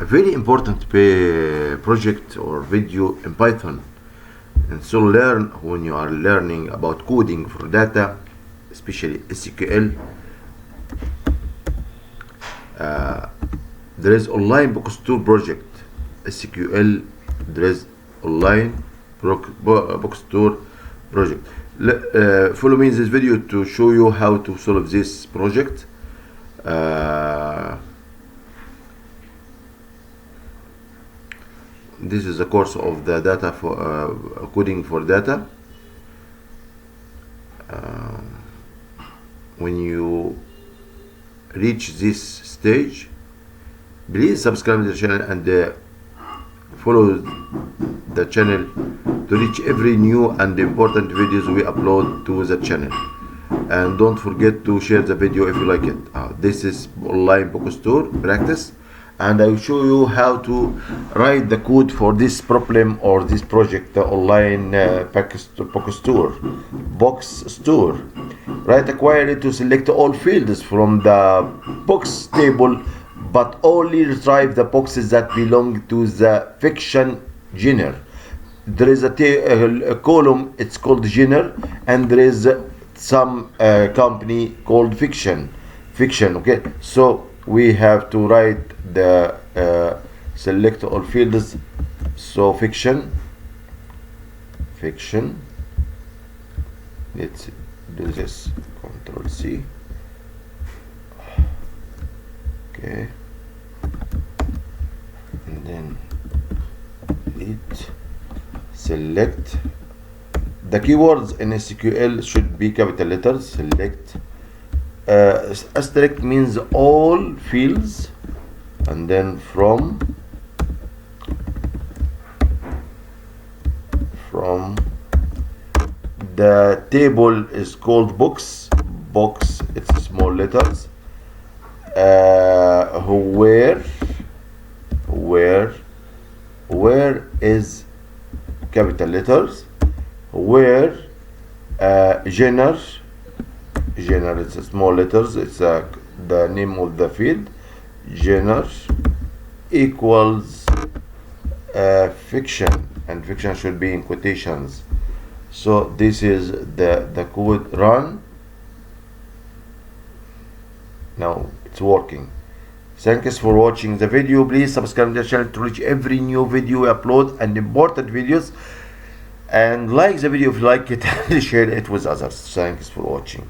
a very important project or video in Python and SoloLearn when you are learning about coding for data, especially SQL. There is online bookstore project SQL. There is online bookstore project. Follow me in this video to show you how to solve this project. This is the course of the data for coding for data. When you reach this stage, please subscribe to the channel and follow the channel to reach every new and important videos we upload to the channel. And don't forget to share the video if you like it. This is online bookstore practice, and I will show you how to write the code for this problem or this project, the online bookstore. Write a query to select all fields from the books table, but only retrieve the boxes that belong to the fiction genre. There is a column, it's called genre, and there is some company called fiction. Okay, so we have to write the select all fields. So fiction. Let's do this. Control C. Okay, and then delete. Select. The keywords in SQL should be capital letters. Select. Asterisk means all fields, and then from the table is called books. It's small letters. Where is capital letters. Where genre it's a small letters. It's the name of the field. Genre equals fiction, and fiction should be in quotations. So this is the code. Run. Now it's working. Thanks for watching the video. Please subscribe to the channel to reach every new video we upload and important videos, and like the video if you like it and share it with others. Thanks for watching.